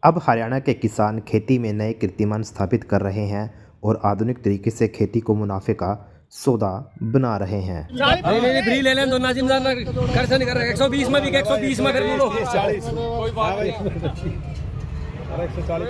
अब हरियाणा के किसान खेती में नए कीर्तिमान स्थापित कर रहे हैं और आधुनिक तरीके से खेती को मुनाफे का सौदा बना रहे हैं। नहीं नहीं फ्री ले लें तो नाजिम कर से नहीं कर रहे 120 में भी 120 में कर लो 40 कोई बात नहीं 140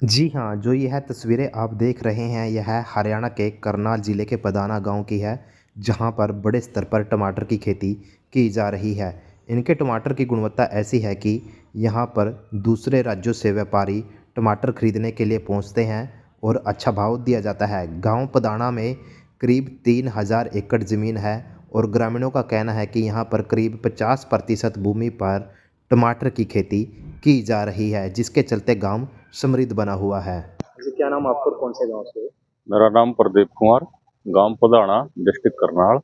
जी हाँ, जो यह तस्वीरें आप देख रहे हैं यह हरियाणा के करनाल ज़िले के पदाना गांव की है, जहां पर बड़े स्तर पर टमाटर की खेती की जा रही है। इनके टमाटर की गुणवत्ता ऐसी है कि यहां पर दूसरे राज्यों से व्यापारी टमाटर खरीदने के लिए पहुंचते हैं और अच्छा भाव दिया जाता है। गांव पदाना में करीब 3000 एकड़ ज़मीन है और ग्रामीणों का कहना है कि यहां पर करीब 50% भूमि पर टमाटर की खेती की जा रही है, जिसके चलते गांव समृद्ध बना हुआ है। जी, क्या नाम आपका और कौन से गांव से हो? मेरा नाम प्रदीप कुमार, गांव पधाना, डिस्ट्रिक्ट करनाल।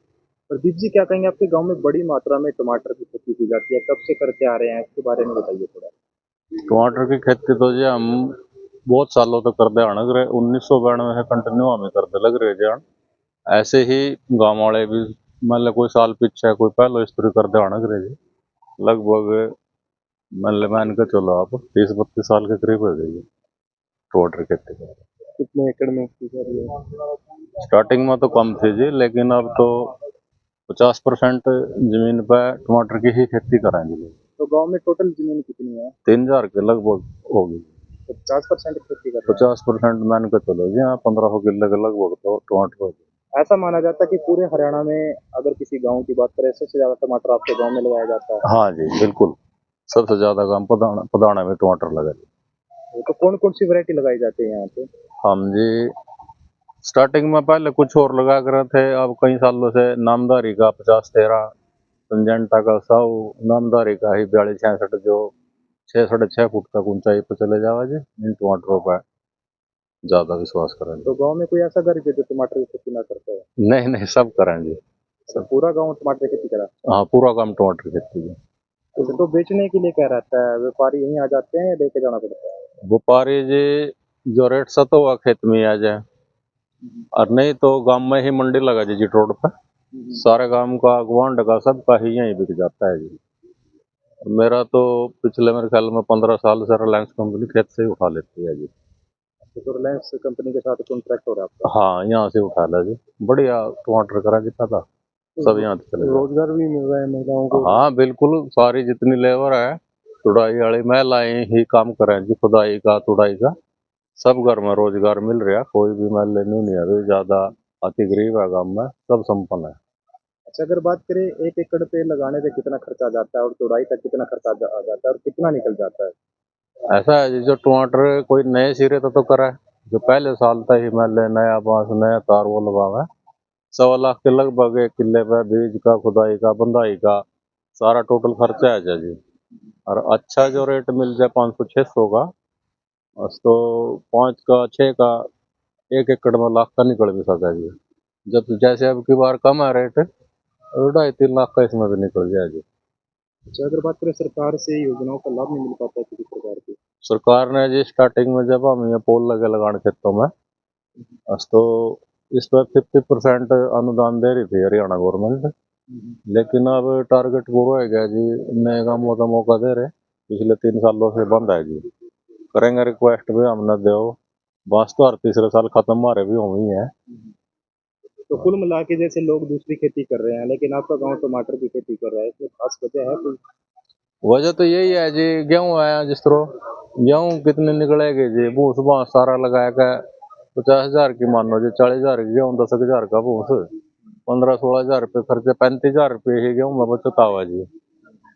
प्रदीप जी, क्या कहेंगे आपके गांव में बड़ी मात्रा में टमाटर की खेती की जाती है, कब से करते आ रहे हैं, इसके बारे में बताइए थोड़ा। टमाटर की खेती तो जी हम बहुत सालों तक करते आने रहे, 1992 से कंटिन्यू हमें करते लग रहे जान। ऐसे ही गांव वाले भी मतलब कोई साल पीछे कोई पहले इस तरह करते आने रहे जी। लगभग मतलब मान के चलो आप 30-32 साल के करीब हो गई टमाटर खेती का। कितने एकड़ में की जा रही है? स्टार्टिंग में तो कम थी जी, लेकिन अब तो 50% जमीन पर टमाटर की ही खेती करेंगे जी। तो गांव में टोटल जमीन कितनी है? 3000 के लगभग होगी। तो 50% खेती कर रहे 50% मान के चलो जी, हाँ 1500 किलो के लगभग तो टमाटर हो गए। हैं। ऐसा माना जाता है कि पूरे हरियाणा में अगर किसी गांव की बात करें, सबसे ज्यादा टमाटर आपके गांव में लगाया जाता है। हाँ जी बिल्कुल, सबसे ज्यादा काम पधाना में टमाटर लगा जी। तो कौन कौन सी वैरायटी लगाई जाती है यहाँ पे? हम जी स्टार्टिंग में पहले कुछ और लगा कर थे, अब कई सालों से नामदारी का 50-13, संजंटा का 100, नामदारी का ही 42-66 जो 6-6.5 फुट तक ऊंचाई पर चले जावा जी, इन टमाटरों पर ज्यादा विश्वास करें। तो गांव में कोई ऐसा घर है जो टमाटर की खेती ना करता है? नहीं नहीं, सब करें जी। तो पूरा गांव टमाटर की खेती करा? हाँ पूरा काम टमाटर की खेती है। तो बेचने के लिए क्या रहता है, व्यापारी यहीं आ जाते हैं या लेके जाना पड़ता है? व्यापारी जी जो रेट सतो हुआ खेत में आ जाए, और नहीं तो गांव में ही मंडी लगा जी रोड पर, सारे गांव का गुआंढ का सबका ही यहीं बिक जाता है जी। मेरा तो पिछले मेरे ख्याल में 15 साल से रिलायंस कंपनी खेत से ही उठा लेती है जी। तो रिलायंस कंपनी के साथ कॉन्ट्रैक्ट हो रहा है आपका? हाँ यहाँ से उठा लिया जी, बढ़िया टमाटर करा कितना था, सब यहाँ से चले। रोजगार भी मिल रहा है महिलाओं को? हाँ बिल्कुल, सारी जितनी लेबर है तुड़ाई वाली महिलाएं ही काम करें जी, खुदाई का तुड़ाई का सब घर में रोजगार मिल रहा, कोई भी महिला नहीं है ज्यादा, अति गरीब है गाँव में, सब संपन्न है। अच्छा, अगर बात करें 1 एकड़ पे लगाने पे कितना खर्चा आ जाता है और तुड़ाई तक कितना खर्चा आ जाता है और कितना निकल जाता है? ऐसा है जी, जो टमाटर कोई नए सिरे तो करा है, जो पहले साल था ही मान ले नया बांस नया तार वो लगावा है, 1.25 लाख के लगभग 1 किले पे बीज का खुदाई का बंदाई का सारा टोटल खर्चा आ जाए जी। और अच्छा जो रेट मिल जाए 500-600 का, बस तो 5 का 6 का 1 एकड़ में लाख का निकल भी सकता है जी। जब जैसे अब की बार कम है रेट, 2.5-3 लाख का इसमें भी निकल जाए जी। अच्छा, अगर बात करें सरकार से योजनाओं का लाभ नहीं मिल पाता है किसी प्रकार की? सरकार ने जी स्टार्टिंग में जब हम ये पोल लगे लगाने खेतों में, बस तो इस पर 50% अनुदान दे रही थी हरियाणा गवर्नमेंट, लेकिन अब टारगेट पूरा हो गया जी, नए कामों का मौका दे रहे, पिछले 3 सालों से बंद है जी। करेंगे रिक्वेस्ट भी हमने दो, बस तो हर तीसरे साल खत्म मारे भी हुई है। तो कुल मिला के जैसे लोग दूसरी खेती कर रहे हैं लेकिन आपका गांव टमाटर की खेती कर रहा है, इसमें खास वजह है कोई? वजह तो यही है जी, गेहूँ आया जिस तरह, गेहूँ कितने निकलेगी जी, भूस भास सारा लगाया का 50,000 की मानो जी, 40,000 की गेहूँ, 10,000 का भूस, 15-16,000 रुपये खर्चे, 35,000 रुपये ही गेहूँ में बचत आवा जी।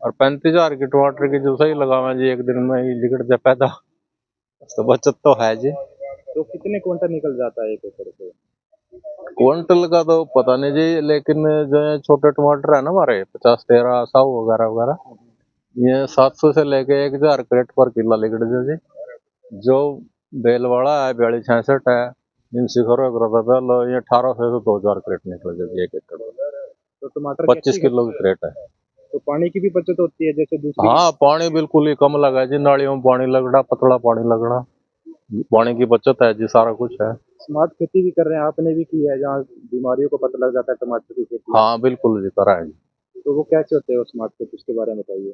और 35,000 की टमाटर की जो सही लगावा जी, एक दिन में ही निकट जाए पैदा, तो बचत तो है जी। तो कितने क्विंटल निकल जाता है 1 एकड़ से? क्विंटल का तो पता नहीं जी, लेकिन जो ये छोटे टमाटर है ना हमारे 50-13 100 वगैरह वगैरह, ये 700 से लेके 1,000 क्रेट पर किलो निकल जाए जी। जो बेल वाला है 42-66 है, इन शिखरों पहले ये 1800 से 2,000 क्रेट निकल जाए 1 एकड़ में। तो टमाटर की 25 अच्छी किलो की क्रेट है। तो पानी की भी बचत होती है जैसे दूसरी? हाँ पानी बिल्कुल ही कम लगा जी, नालियों में पानी लगना, पतला पानी लगना, पानी की बचत है जी, सारा कुछ है। स्मार्ट खेती भी कर रहे हैं, आपने भी की है, जहाँ बीमारियों को पता लग जाता है टमाटर की खेती में। हाँ बिल्कुल जी करा है जी। तो वो कैसे होते हैं वो स्मार्ट खेती, उसके बारे में बताइए।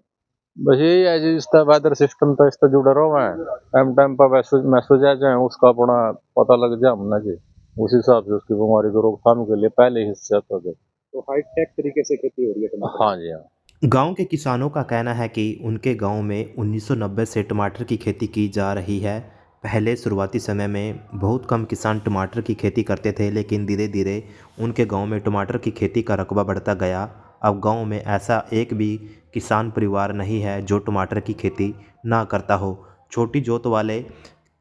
बस यही है जी, इसका वेदर सिस्टम तो इससे जुड़े रहो मैं, टाइम टाइम पर मैसेज आ जाए उसका अपना पता लग जाए हमने जी, उस हिसाब से उसकी बीमारी को रोकथाम के लिए पहले ही हिस्से तो दे। तो हाईटेक तरीके से खेती हो रही है टमाटर हाँ की। जी हाँ। गांव के किसानों का कहना है कि उनके गांव में 1990 से टमाटर की खेती की जा रही है। पहले शुरुआती समय में बहुत कम किसान टमाटर की खेती करते थे, लेकिन धीरे धीरे उनके गांव में टमाटर की खेती का रकबा बढ़ता गया। अब गांव में ऐसा एक भी किसान परिवार नहीं है जो टमाटर की खेती ना करता हो। छोटी जोत वाले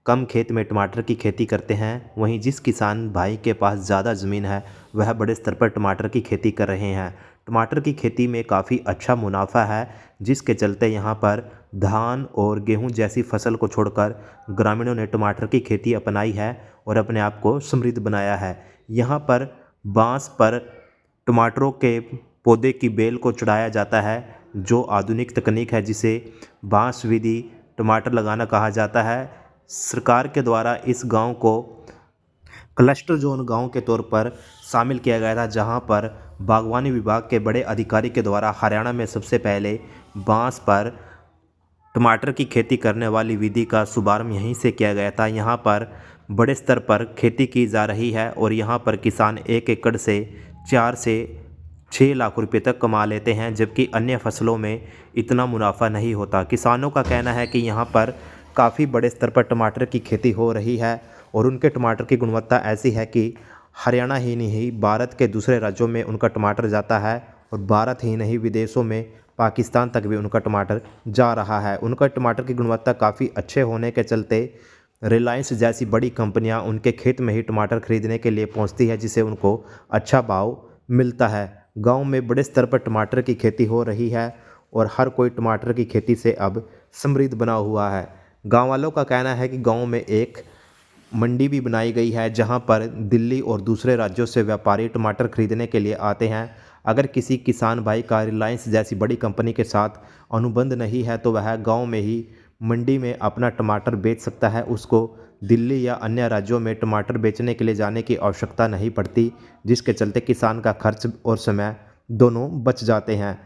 कम खेत में टमाटर की खेती करते हैं, वहीं जिस किसान भाई के पास ज़्यादा ज़मीन है वह बड़े स्तर पर टमाटर की खेती कर रहे हैं। टमाटर की खेती में काफ़ी अच्छा मुनाफा है, जिसके चलते यहाँ पर धान और गेहूं जैसी फसल को छोड़कर ग्रामीणों ने टमाटर की खेती अपनाई है और अपने आप को समृद्ध बनाया है। यहाँ पर बांस पर टमाटरों के पौधे की बेल को चढ़ाया जाता है, जो आधुनिक तकनीक है जिसे बांस विधि टमाटर लगाना कहा जाता है। सरकार के द्वारा इस गांव को क्लस्टर जोन गांव के तौर पर शामिल किया गया था, जहां पर बागवानी विभाग के बड़े अधिकारी के द्वारा हरियाणा में सबसे पहले बांस पर टमाटर की खेती करने वाली विधि का शुभारंभ यहीं से किया गया था। यहाँ पर बड़े स्तर पर खेती की जा रही है और यहाँ पर किसान 1 एकड़ से 4 से 6 लाख रुपए तक कमा लेते हैं, जबकि अन्य फसलों में इतना मुनाफा नहीं होता। किसानों का कहना है कि यहाँ पर काफ़ी बड़े स्तर पर टमाटर की खेती हो रही है और उनके टमाटर की गुणवत्ता ऐसी है कि हरियाणा ही नहीं भारत के दूसरे राज्यों में उनका टमाटर जाता है और भारत ही नहीं विदेशों में पाकिस्तान तक भी उनका टमाटर जा रहा है। उनका टमाटर की गुणवत्ता काफ़ी अच्छे होने के चलते रिलायंस जैसी बड़ी कंपनियां उनके खेत में ही टमाटर खरीदने के लिए पहुंचती है, जिससे उनको अच्छा भाव मिलता है। गांव में बड़े स्तर पर टमाटर की खेती हो रही है और हर कोई टमाटर की खेती से अब समृद्ध बना हुआ है। गाँव वालों का कहना है कि गाँव में एक मंडी भी बनाई गई है, जहां पर दिल्ली और दूसरे राज्यों से व्यापारी टमाटर खरीदने के लिए आते हैं। अगर किसी किसान भाई का रिलायंस जैसी बड़ी कंपनी के साथ अनुबंध नहीं है तो वह गांव में ही मंडी में अपना टमाटर बेच सकता है। उसको दिल्ली या अन्य राज्यों में टमाटर बेचने के लिए जाने की आवश्यकता नहीं पड़ती, जिसके चलते किसान का खर्च और समय दोनों बच जाते हैं।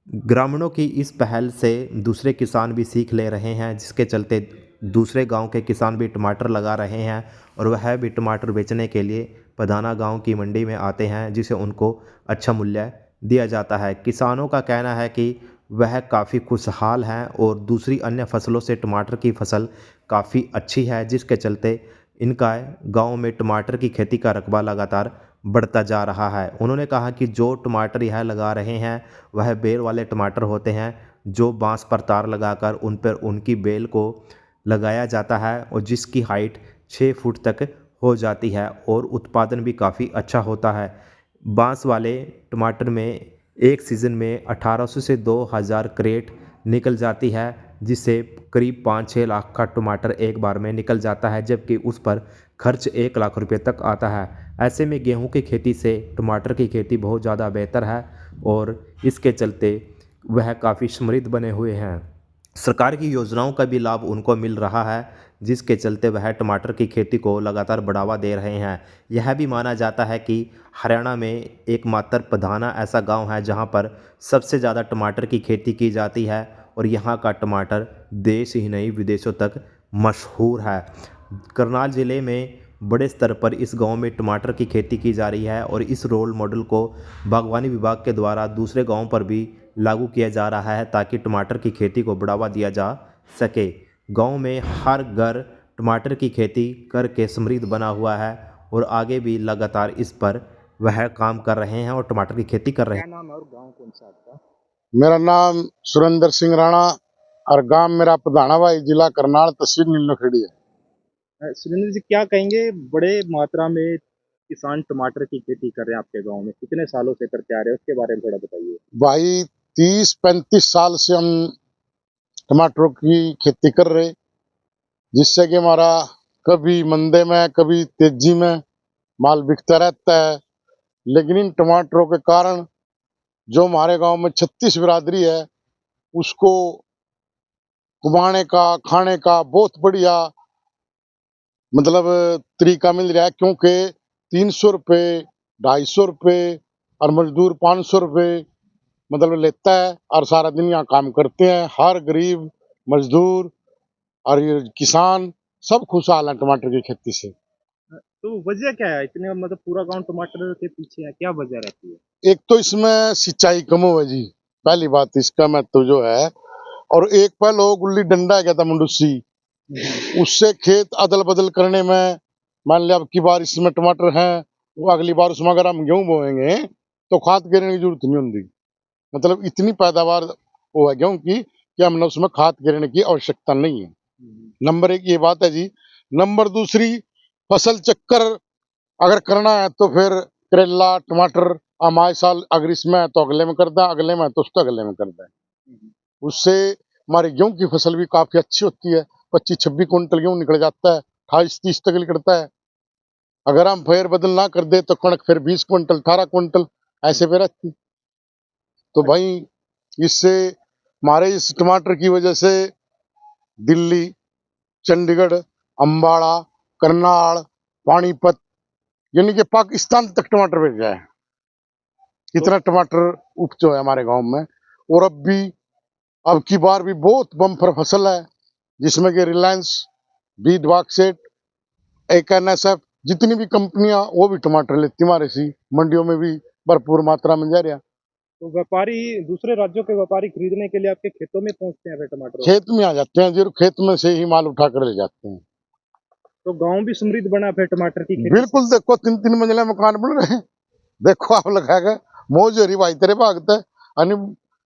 ग्रामीणों की इस पहल से दूसरे किसान भी सीख ले रहे हैं, जिसके चलते दूसरे गांव के किसान भी टमाटर लगा रहे हैं और वह भी टमाटर बेचने के लिए पधाना गांव की मंडी में आते हैं, जिसे उनको अच्छा मूल्य दिया जाता है। किसानों का कहना है कि वह काफ़ी खुशहाल हैं और दूसरी अन्य फसलों से टमाटर की फसल काफ़ी अच्छी है, जिसके चलते इनका गांव में टमाटर की खेती का रकबा लगातार बढ़ता जा रहा है। उन्होंने कहा कि जो टमाटर यह लगा रहे हैं वह बेल वाले टमाटर होते हैं, जो बांस पर तार लगाकर उन पर उनकी बेल को लगाया जाता है और जिसकी हाइट 6 फुट तक हो जाती है और उत्पादन भी काफ़ी अच्छा होता है। बांस वाले टमाटर में एक सीज़न में 1800 से 2000 क्रेट निकल जाती है, जिससे करीब 5-6 लाख का टमाटर एक बार में निकल जाता है, जबकि उस पर खर्च 1 लाख रुपए तक आता है। ऐसे में गेहूं की खेती से टमाटर की खेती बहुत ज़्यादा बेहतर है और इसके चलते वह काफ़ी समृद्ध बने हुए हैं। सरकार की योजनाओं का भी लाभ उनको मिल रहा है, जिसके चलते वह टमाटर की खेती को लगातार बढ़ावा दे रहे हैं। यह भी माना जाता है कि हरियाणा में एकमात्र पधाना ऐसा गांव है जहां पर सबसे ज़्यादा टमाटर की खेती की जाती है और यहां का टमाटर देश ही नहीं विदेशों तक मशहूर है। करनाल ज़िले में बड़े स्तर पर इस गांव में टमाटर की खेती की जा रही है और इस रोल मॉडल को बागवानी विभाग के द्वारा दूसरे गांवों पर भी लागू किया जा रहा है, ताकि टमाटर की खेती को बढ़ावा दिया जा सके। गांव में हर घर टमाटर की खेती करके समृद्ध बना हुआ है और आगे भी लगातार इस पर वह काम कर रहे हैं और टमाटर की खेती कर रहे हैं। क्या नाम है और गाँव कौन सा आपका? मेरा नाम सुरेंद्र सिंह राणा और गांव मेरा पधाना भाई, जिला करनाल, तहसील नीलखेड़ी है। सुरेंद्र जी, क्या कहेंगे, बड़े मात्रा में किसान टमाटर की खेती कर रहे हैं आपके गांव में, कितने सालों से करते आ रहे हैं, उसके बारे में थोड़ा बताइए। भाई 30-35 साल से हम टमाटरों की खेती कर रहे, जिससे कि हमारा कभी मंदे में कभी तेजी में माल बिकता रहता है। लेकिन इन टमाटरों के कारण जो हमारे गांव में 36 बिरादरी है, उसको कमाने का खाने का बहुत बढ़िया मतलब तरीका मिल रहा है, क्योंकि 300 रुपये, 250 रुपये और मजदूर 500 रुपये मतलब लेता है, और सारा दिन यहाँ काम करते हैं। हर गरीब मजदूर और ये किसान सब खुशहाल हैं टमाटर की खेती से। तो वजह क्या है इतने, मतलब पूरा गांव टमाटर के पीछे है, क्या वजह रहती है? एक तो इसमें सिंचाई कम हो है जी, पहली बात इसका महत्व जो है। और एक पहले गुल्ली डंडा क्या था मुंडूसी, उससे खेत अदल बदल करने में, मान लिया अब की बार इसमें टमाटर हैं, वो अगली बार उसमें अगर हम गेहूं बोएंगे तो खाद गिरने की जरूरत नहीं होती। मतलब इतनी पैदावार वो है गेहूं की कि हमने उसमें खाद गिरने की आवश्यकता नहीं है। नंबर एक ये बात है जी। नंबर दूसरी, फसल चक्कर अगर करना है तो फिर करेला टमाटर हमारे साल अगर इसमें है तो अगले में करता है, अगले में है तो उसको अगले में करता है। उससे हमारी गेहूं की फसल भी काफी अच्छी होती है। 25-26 कुंटल गेहूं निकल जाता है, 28-30 तक निकलता है। अगर हम फेर बदल ना कर दे तो कणक फिर 20 कुंटल 18 कुंटल ऐसे पे रहती। तो भाई इससे हमारे इस टमाटर की वजह से दिल्ली, चंडीगढ़, अम्बाड़ा, करनाल, पानीपत यानी कि पाकिस्तान तक टमाटर भेज गया है। इतना टमाटर उपज है हमारे गांव में। और अब की बार भी बहुत बम्पर फसल है, जिसमें कि रिलायंस, बीट बॉक्सेट, ANSF जितनी भी कंपनियां वो भी टमाटर लेती हमारे सी। मंडियों में भी भरपूर मात्रा में जा रहा। तो व्यापारी, दूसरे राज्यों के व्यापारी खरीदने के लिए आपके खेतों में पहुंचते हैं फिर टमाटर? खेत में आ जाते हैं जी, खेत में से ही माल उठा कर ले जाते हैं। तो गांव भी समृद्ध बना फिर टमाटर की खेती? बिल्कुल, देखो 3-3 मंजिला मकान बन रहे हैं। देखो आप लगाएगा मौज हो रही भाई तेरे भागता है। अनि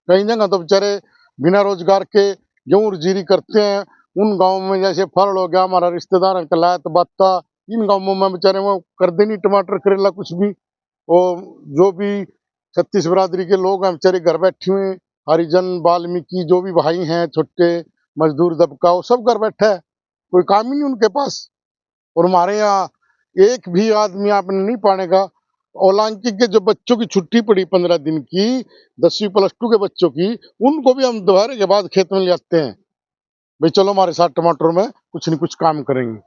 कई जगह तो बेचारे बिना रोजगार के गेहूं जीरी करते हैं। उन गांवों में जैसे फरल हो गया, हमारा रिश्तेदार कलायत बत्ता, इन गांवों में बेचारे वो कर दे नहीं टमाटर करेला कुछ भी। वो जो भी छत्तीस बिरादरी के लोग हैं बेचारे घर बैठे हुए, हरिजन वाल्मीकि जो भी भाई हैं, छोटे मजदूर दबका, वो सब घर बैठा है, कोई काम ही नहीं उनके पास। और हमारे यहाँ एक भी आदमी आपने नहीं पाने का। ओलांकिक के जो बच्चों की छुट्टी पड़ी 15 दिन की, 10वीं +2 के बच्चों की, उनको भी हम दोपहर के बाद खेत में ले जाते हैं, भाई चलो हमारे साथ टमाटर में कुछ न कुछ काम करेंगे।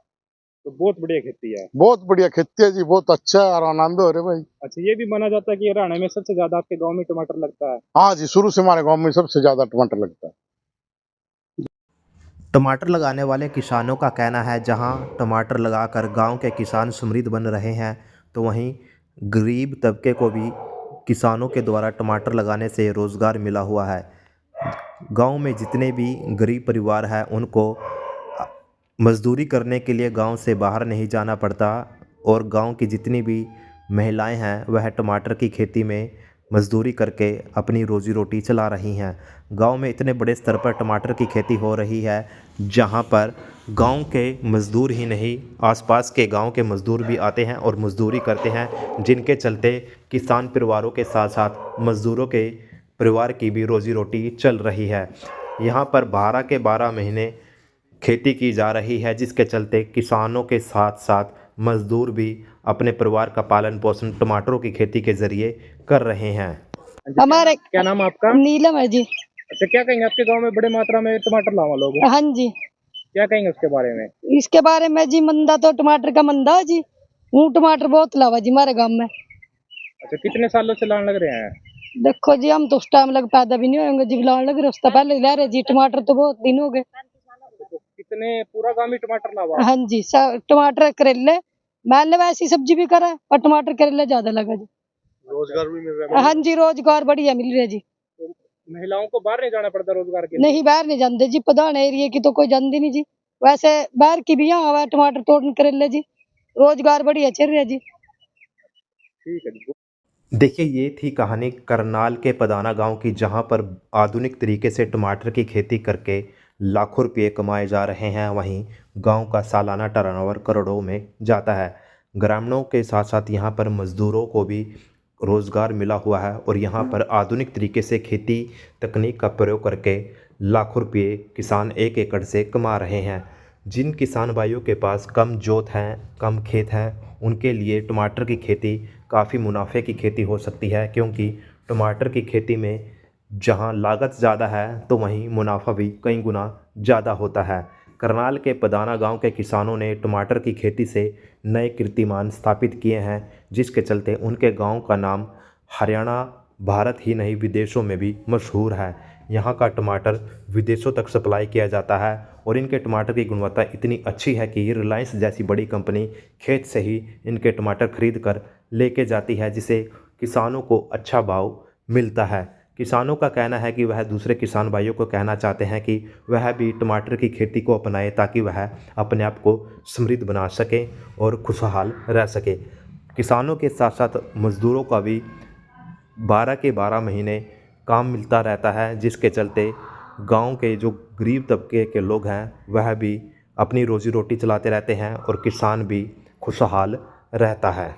तो बहुत बढ़िया खेती है। बहुत बढ़िया खेती है जी, बहुत अच्छा है और आनंद हो रहे भाई। अच्छा, ये भी माना जाता है कि हरियाणा में सबसे ज्यादा आपके गांव में टमाटर लगता है? हाँ जी, शुरू से हमारे गांव में सबसे ज्यादा टमाटर लगता है। टमाटर लगाने वाले किसानों का कहना है, जहां टमाटर लगाकर गांव के किसान समृद्ध बन रहे हैं, तो वहीं गरीब तबके को भी किसानों के द्वारा टमाटर लगाने से रोज़गार मिला हुआ है। गांव में जितने भी गरीब परिवार हैं उनको मज़दूरी करने के लिए गांव से बाहर नहीं जाना पड़ता, और गांव की जितनी भी महिलाएं हैं वह टमाटर की खेती में मज़दूरी करके अपनी रोज़ी रोटी चला रही हैं। गांव में इतने बड़े स्तर पर टमाटर की खेती हो रही है, जहां पर गांव के मज़दूर ही नहीं, आसपास के गांव के मज़दूर भी आते हैं और मज़दूरी करते हैं, जिनके चलते किसान परिवारों के साथ साथ मज़दूरों के परिवार की भी रोज़ी रोटी चल रही है। यहाँ पर 12 के 12 महीने खेती की जा रही है, जिसके चलते किसानों के साथ साथ मज़दूर भी अपने परिवार का पालन पोषण टमाटरों की खेती के ज़रिए कर रहे हैं। हमारे क्या नाम है आपका? नीलम है जी। अच्छा, क्या कहेंगे, आपके गांव में बड़े मात्रा में टमाटर लावा लोग हैं? हाँ जी, क्या कहेंगे उसके बारे में? इसके बारे में जी, मंदा तो टमाटर का मंदा है जी। वो टमाटर बहुत लावा जी हमारे गांव में। अच्छा, कितने सालों से लाने लग रहे हैं? देखो जी, हम तो उस टाइम लग पैदा भी नहीं होंगे जी, लाने लग रहे उससे पहले ले रहे जी। टमाटर तो बहुत दिन हो गए। तो कितने, पूरा गांव ही टमाटर लावा? हाँ जी, टमाटर करेले, मैंने वैसी सब्जी भी करा, पर टमाटर करेले ज्यादा लगा जी। रोजगार भी मिल रहा है? हाँ जी, रोजगार बढ़िया मिल रहा है जी। तो महिलाओं को बाहर नहीं जाना पड़ता रोजगार के लिए? नहीं, बाहर नहीं जाते जी, प्रधान एरिया की तो कोई जानती नहीं जी। वैसे बाहर की भी यहाँ हुआ टमाटर तोड़ने करेले जी, रोजगार बढ़िया चल रहा जी। ठीक है जी। देखिए, ये थी कहानी करनाल के पदाना गांव की, जहां पर आधुनिक तरीके से टमाटर की खेती करके लाखों रुपये कमाए जा रहे हैं। वहीं गांव का सालाना टर्नओवर करोड़ों में जाता है। ग्रामीणों के साथ साथ यहां पर मज़दूरों को भी रोज़गार मिला हुआ है, और यहां पर आधुनिक तरीके से खेती तकनीक का प्रयोग करके लाखों रुपये किसान एक एकड़ से कमा रहे हैं। जिन किसान भाइयों के पास कम जोत हैं, कम खेत हैं, उनके लिए टमाटर की खेती काफ़ी मुनाफे की खेती हो सकती है, क्योंकि टमाटर की खेती में जहां लागत ज़्यादा है तो वहीं मुनाफा भी कई गुना ज़्यादा होता है। करनाल के पदाना गांव के किसानों ने टमाटर की खेती से नए कीर्तिमान स्थापित किए हैं, जिसके चलते उनके गांव का नाम हरियाणा, भारत ही नहीं विदेशों में भी मशहूर है। यहाँ का टमाटर विदेशों तक सप्लाई किया जाता है और इनके टमाटर की गुणवत्ता इतनी अच्छी है कि रिलायंस जैसी बड़ी कंपनी खेत से ही इनके टमाटर खरीद कर लेके जाती है, जिसे किसानों को अच्छा भाव मिलता है। किसानों का कहना है कि वह दूसरे किसान भाइयों को कहना चाहते हैं कि वह भी टमाटर की खेती को अपनाए ताकि वह अपने आप को समृद्ध बना सके और खुशहाल रह सके। किसानों के साथ साथ मज़दूरों का भी 12 के 12 महीने काम मिलता रहता है, जिसके चलते गांव के जो गरीब तबके के लोग हैं वह भी अपनी रोज़ी रोटी चलाते रहते हैं और किसान भी खुशहाल रहता है।